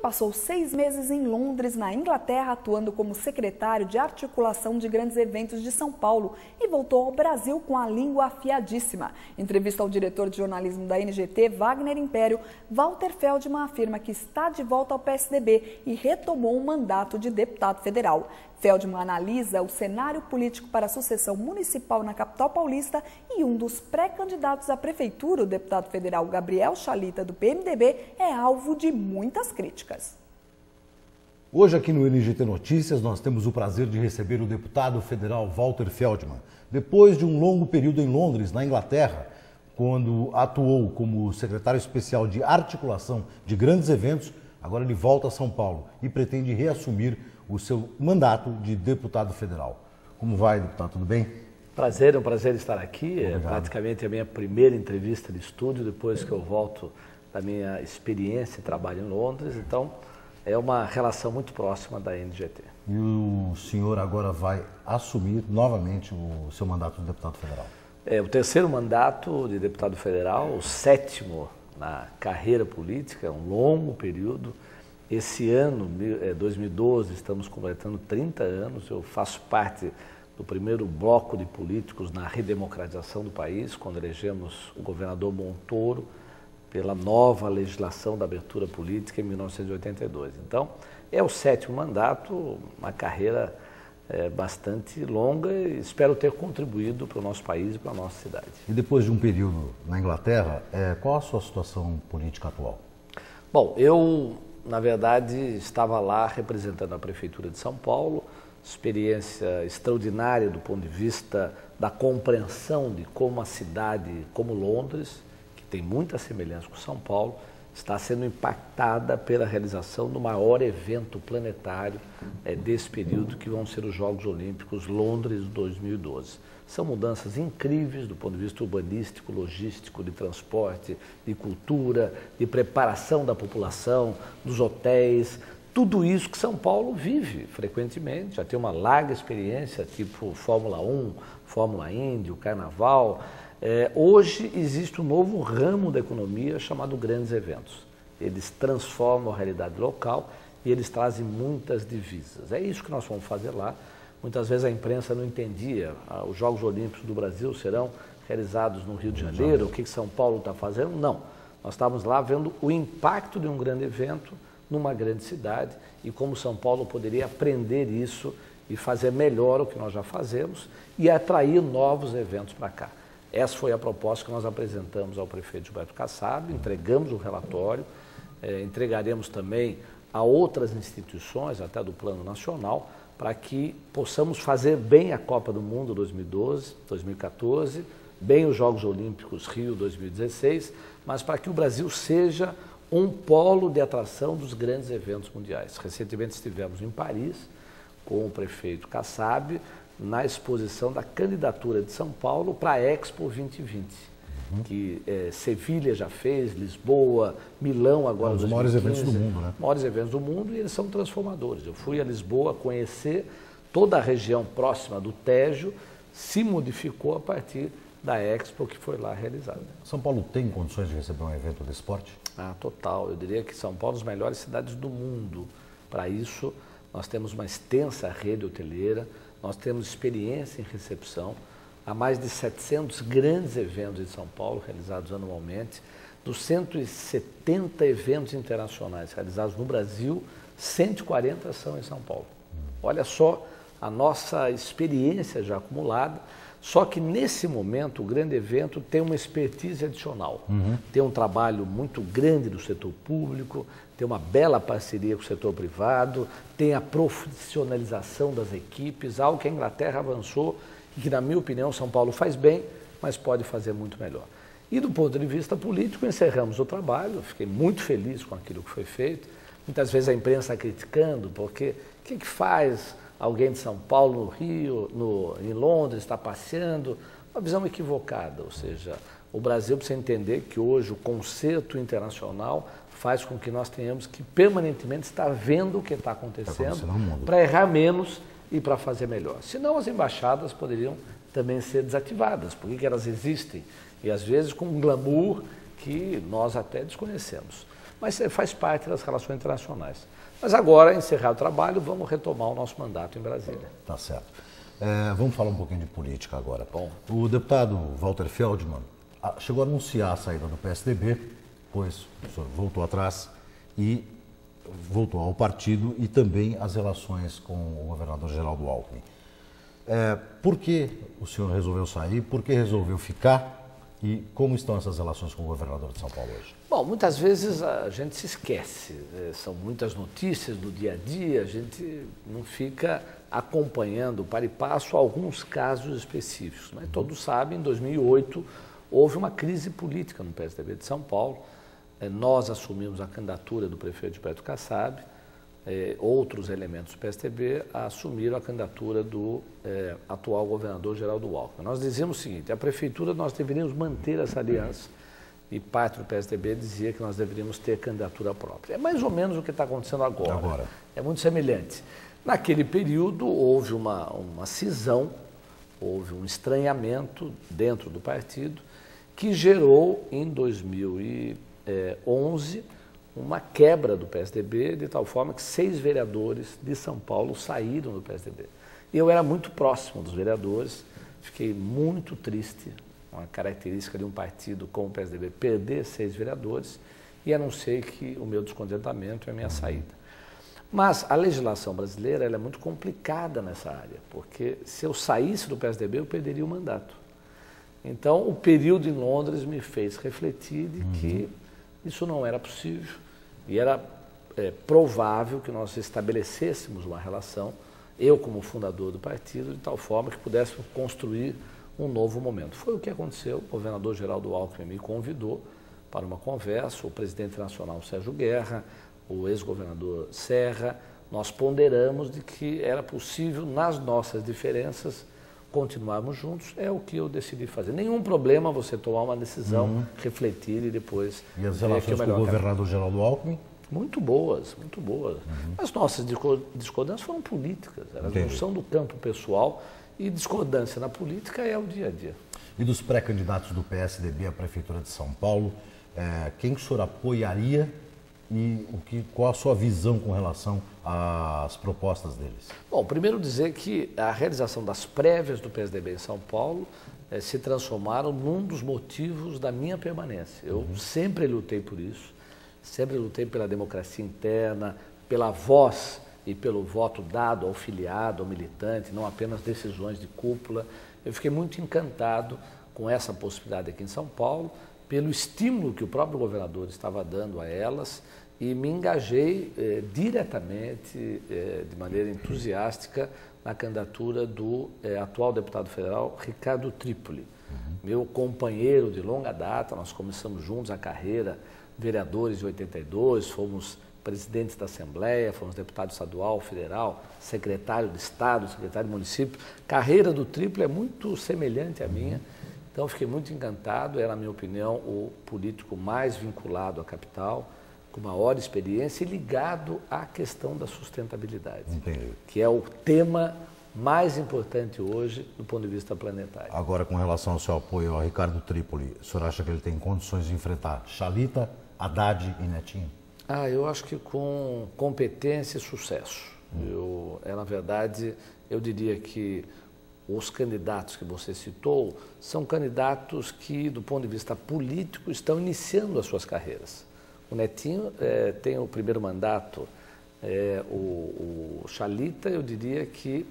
passou 6 meses em Londres, na Inglaterra, atuando como secretário de articulação de grandes eventos de São Paulo e voltou ao Brasil com a língua afiadíssima. Em entrevista ao diretor de jornalismo da NGT, Wagner Império, Walter Feldman afirma que está de volta ao PSDB e retomou um mandato de deputado federal. Feldman analisa o cenário político para a sucessão municipal na capital paulista e um dos pré-candidatos à prefeitura, o deputado federal Gabriel Chalita, do PMDB, é alvo de muitas críticas. Hoje aqui no NGT Notícias nós temos o prazer de receber o deputado federal Walter Feldman. Depois de um longo período em Londres, na Inglaterra, quando atuou como secretário especial de articulação de grandes eventos, agora ele volta a São Paulo e pretende reassumir o seu mandato de deputado federal. Como vai, deputado? Tudo bem? Prazer, é um prazer estar aqui. Obrigado. É praticamente a minha primeira entrevista de estúdio depois que eu volto da minha experiência e trabalho em Londres. Então, é uma relação muito próxima da NGT. E o senhor agora vai assumir novamente o seu mandato de deputado federal? É o terceiro mandato de deputado federal, o 7º na carreira política, um longo período. Esse ano, 2012, estamos completando 30 anos. Eu faço parte do primeiro bloco de políticos na redemocratização do país, quando elegemos o governador Montoro pela nova legislação da abertura política em 1982. Então, é o 7º mandato, uma carreira bastante longa e espero ter contribuído para o nosso país e para a nossa cidade. E depois de um período na Inglaterra, qual a sua situação política atual? Bom, eu, na verdade, estava lá representando a Prefeitura de São Paulo, experiência extraordinária do ponto de vista da compreensão de como a cidade, como Londres, que tem muita semelhança com São Paulo, está sendo impactada pela realização do maior evento planetário desse período, que vão ser os Jogos Olímpicos Londres 2012. São mudanças incríveis do ponto de vista urbanístico, logístico, de transporte, de cultura, de preparação da população, dos hotéis, tudo isso que São Paulo vive frequentemente, já tem uma larga experiência, tipo Fórmula 1, Fórmula Indy, o Carnaval. Hoje existe um novo ramo da economia chamado grandes eventos. Eles transformam a realidade local e eles trazem muitas divisas. É isso que nós vamos fazer lá. Muitas vezes a imprensa não entendia. Os Jogos Olímpicos do Brasil serão realizados no Rio de Janeiro, o que São Paulo está fazendo? Não. Nós estávamos lá vendo o impacto de um grande evento numa grande cidade e como São Paulo poderia aprender isso e fazer melhor o que nós já fazemos e atrair novos eventos para cá. Essa foi a proposta que nós apresentamos ao prefeito Gilberto Kassab, entregamos o relatório, entregaremos também a outras instituições, até do Plano Nacional, para que possamos fazer bem a Copa do Mundo 2012, 2014, bem os Jogos Olímpicos Rio 2016, mas para que o Brasil seja um polo de atração dos grandes eventos mundiais. Recentemente estivemos em Paris com o prefeito Kassab, na exposição da candidatura de São Paulo para a Expo 2020, que Sevilha já fez, Lisboa, Milão agora. Os maiores eventos do mundo, né? Maiores eventos do mundo e eles são transformadores. Eu fui a Lisboa conhecer toda a região próxima do Tejo, se modificou a partir da Expo que foi lá realizada. São Paulo tem condições de receber um evento desse porte? Total. Eu diria que São Paulo é uma das melhores cidades do mundo. Para isso, nós temos uma extensa rede hoteleira, nós temos experiência em recepção, há mais de 700 grandes eventos em São Paulo realizados anualmente, dos 170 eventos internacionais realizados no Brasil, 140 são em São Paulo. Olha só a nossa experiência já acumulada, só que nesse momento o grande evento tem uma expertise adicional, tem um trabalho muito grande do setor público, tem uma bela parceria com o setor privado, tem a profissionalização das equipes, algo que a Inglaterra avançou e que, na minha opinião, São Paulo faz bem, mas pode fazer muito melhor. E do ponto de vista político, encerramos o trabalho, fiquei muito feliz com aquilo que foi feito. Muitas vezes a imprensa criticando, porque o que faz alguém de São Paulo, no Rio, em Londres, está passeando? Uma visão equivocada, ou seja, o Brasil precisa entender que hoje o concerto internacional faz com que nós tenhamos que permanentemente estar vendo o que está acontecendo para errar menos e para fazer melhor. Senão as embaixadas poderiam também ser desativadas, porque elas existem e às vezes com um glamour que nós até desconhecemos. mas faz parte das relações internacionais. Mas agora, encerrado o trabalho, vamos retomar o nosso mandato em Brasília. Tá certo. Vamos falar um pouquinho de política agora. Bom. O deputado Walter Feldman chegou a anunciar a saída do PSDB, pois o senhor voltou atrás e voltou ao partido e também as relações com o governador Geraldo Alckmin. Por que o senhor resolveu sair? Por que resolveu ficar? E como estão essas relações com o governador de São Paulo hoje? Bom, muitas vezes a gente se esquece, são muitas notícias do dia a dia, a gente não fica acompanhando para e passo alguns casos específicos. Mas todos sabem, em 2008 houve uma crise política no PSDB de São Paulo, nós assumimos a candidatura do prefeito Gilberto Kassab, outros elementos do PSDB assumiram a candidatura do atual governador Geraldo Alckmin. Nós dizíamos o seguinte, a prefeitura nós deveríamos manter essa aliança e parte do PSDB dizia que nós deveríamos ter candidatura própria. É mais ou menos o que está acontecendo agora. É muito semelhante. Naquele período houve uma cisão, houve um estranhamento dentro do partido que gerou em 2011 uma quebra do PSDB, de tal forma que 6 vereadores de São Paulo saíram do PSDB. Eu era muito próximo dos vereadores, fiquei muito triste, uma característica de um partido como o PSDB, perder 6 vereadores, e anunciei que o meu descontentamento é a minha saída. Mas a legislação brasileira ela é muito complicada nessa área, porque se eu saísse do PSDB, eu perderia o mandato. Então, o período em Londres me fez refletir de que isso não era possível e era provável que nós estabelecêssemos uma relação, eu como fundador do partido, de tal forma que pudéssemos construir um novo momento. Foi o que aconteceu, o governador Geraldo Alckmin me convidou para uma conversa, o presidente nacional Sérgio Guerra, o ex-governador Serra, nós ponderamos de que era possível, nas nossas diferenças, continuarmos juntos, é o que eu decidi fazer. Nenhum problema você tomar uma decisão, refletir e depois... E as relações com o governador Geraldo Alckmin? Muito boas, muito boas. As nossas discordâncias foram políticas, elas não são do campo pessoal, e discordância na política é o dia a dia. E dos pré-candidatos do PSDB à Prefeitura de São Paulo, quem que o senhor apoiaria e qual a sua visão com relação às propostas deles? Bom, primeiro dizer que a realização das prévias do PSDB em São Paulo se transformaram num dos motivos da minha permanência. Eu sempre lutei por isso, sempre lutei pela democracia interna, pela voz e pelo voto dado ao filiado, ao militante, não apenas decisões de cúpula. Eu fiquei muito encantado com essa possibilidade aqui em São Paulo, pelo estímulo que o próprio governador estava dando a elas, e me engajei diretamente, de maneira entusiástica, na candidatura do atual deputado federal, Ricardo Trípoli. Meu companheiro de longa data, nós começamos juntos a carreira, vereadores de 82, fomos presidentes da Assembleia, fomos deputado estadual, federal, secretário de Estado, secretário de município. Carreira do Trípoli é muito semelhante à minha, então fiquei muito encantado, era, na minha opinião, o político mais vinculado à capital, com maior experiência e ligado à questão da sustentabilidade, que é o tema mais importante hoje do ponto de vista planetário. Agora, com relação ao seu apoio ao Ricardo Trípoli, o senhor acha que ele tem condições de enfrentar Chalita, Haddad e Netinho? Eu acho que com competência e sucesso. Na verdade, eu diria que os candidatos que você citou são candidatos que, do ponto de vista político, estão iniciando as suas carreiras. O Netinho tem o primeiro mandato, o Chalita, eu diria que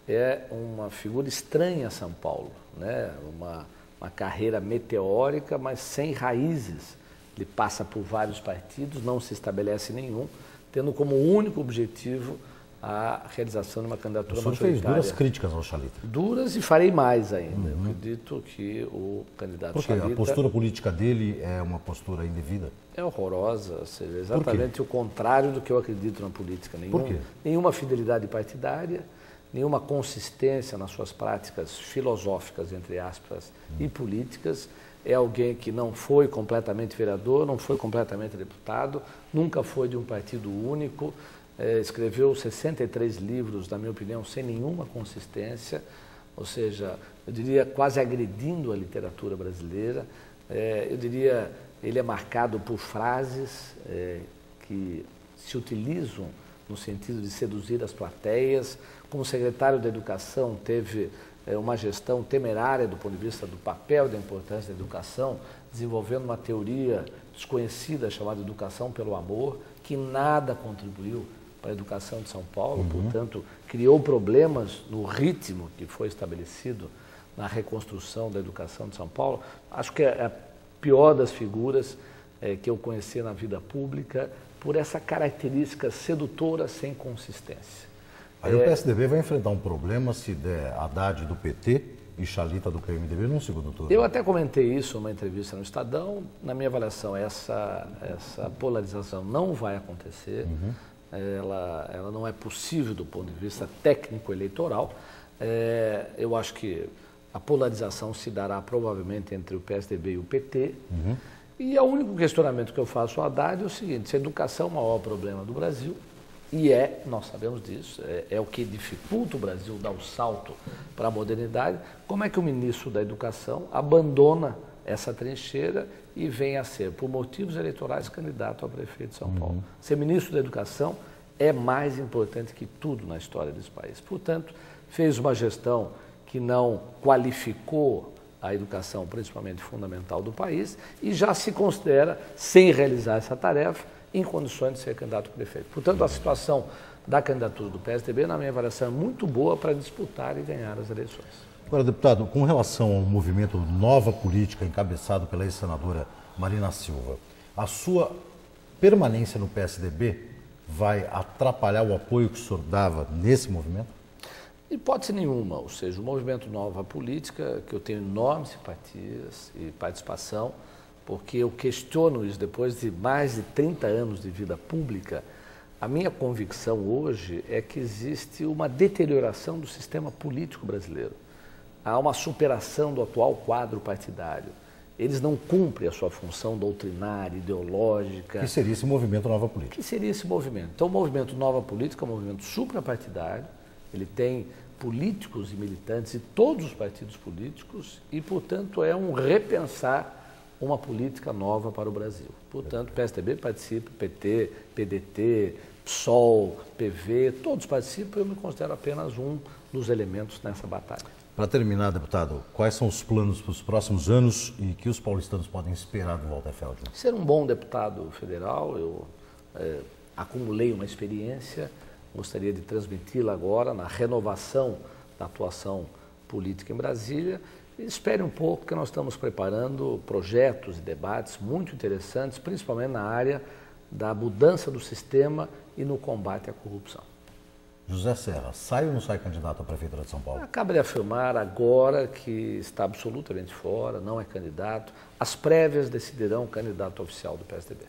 é uma figura estranha a São Paulo, né? Uma carreira meteórica, mas sem raízes. Ele passa por vários partidos, não se estabelece nenhum, tendo como único objetivo a realização de uma candidatura majoritária. O senhor fez duras críticas ao Chalita. Duras, e farei mais ainda. Eu acredito que o candidato Chalita... Porque a postura política dele é uma postura indevida? É horrorosa, ou seja, exatamente o contrário do que eu acredito na política. Por quê? Nenhuma fidelidade partidária, nenhuma consistência nas suas práticas filosóficas, entre aspas, e políticas. É alguém que não foi completamente vereador, não foi completamente deputado, nunca foi de um partido único, escreveu 63 livros, na minha opinião, sem nenhuma consistência, ou seja, eu diria quase agredindo a literatura brasileira, eu diria ele é marcado por frases que se utilizam no sentido de seduzir as plateias. Como secretário da Educação, teve uma gestão temerária do ponto de vista do papel e da importância da educação, desenvolvendo uma teoria desconhecida chamada Educação pelo Amor, que nada contribuiu para a educação de São Paulo, portanto, criou problemas no ritmo que foi estabelecido na reconstrução da educação de São Paulo. Acho que é a pior das figuras que eu conheci na vida pública, por essa característica sedutora sem consistência. Aí o PSDB vai enfrentar um problema se der Haddad do PT e Chalita do PMDB num segundo turno. Eu até comentei isso numa entrevista no Estadão. Na minha avaliação, essa polarização não vai acontecer. Ela não é possível do ponto de vista técnico-eleitoral. Eu acho que a polarização se dará provavelmente entre o PSDB e o PT. E o único questionamento que eu faço ao Haddad é o seguinte: se a educação é o maior problema do Brasil, e nós sabemos disso, é o que dificulta o Brasil dar o salto para a modernidade, como é que o ministro da Educação abandona essa trincheira e vem a ser, por motivos eleitorais, candidato a prefeito de São Paulo? Ser ministro da Educação é mais importante que tudo na história desse país. Portanto, fez uma gestão que não qualificou a educação, principalmente fundamental do país, e já se considera, sem realizar essa tarefa, em condições de ser candidato a prefeito. Portanto, a situação da candidatura do PSDB, na minha avaliação, é muito boa para disputar e ganhar as eleições. Agora, deputado, com relação ao movimento Nova Política, encabeçado pela ex-senadora Marina Silva, a sua permanência no PSDB vai atrapalhar o apoio que o senhor dava nesse movimento? Hipótese nenhuma, ou seja, o movimento Nova Política, que eu tenho enormes simpatias e participação, porque eu questiono isso depois de mais de 30 anos de vida pública. A minha convicção hoje é que existe uma deterioração do sistema político brasileiro. Há uma superação do atual quadro partidário. Eles não cumprem a sua função doutrinária, ideológica. Que seria esse movimento Nova Política? Que seria esse movimento? Então, o movimento Nova Política é um movimento suprapartidário. Ele tem políticos e militantes de todos os partidos políticos e, portanto, é um repensar uma política nova para o Brasil. Portanto, PSDB participa, PT, PDT, PSOL, PV, todos participam. Eu me considero apenas um dos elementos nessa batalha. Para terminar, deputado, quais são os planos para os próximos anos e que os paulistanos podem esperar do Walter Feldman? Ser um bom deputado federal. Eu acumulei uma experiência, gostaria de transmiti-la agora na renovação da atuação política em Brasília. Espere um pouco, porque nós estamos preparando projetos e debates muito interessantes, principalmente na área da mudança do sistema e no combate à corrupção. José Serra, sai ou não sai candidato à Prefeitura de São Paulo? Acaba de afirmar agora que está absolutamente fora, não é candidato. As prévias decidirão o candidato oficial do PSDB.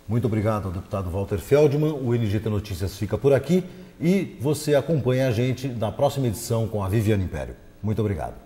Muito obrigado, deputado Walter Feldman. O NGT Notícias fica por aqui e você acompanha a gente na próxima edição com a Viviane Império. Muito obrigado.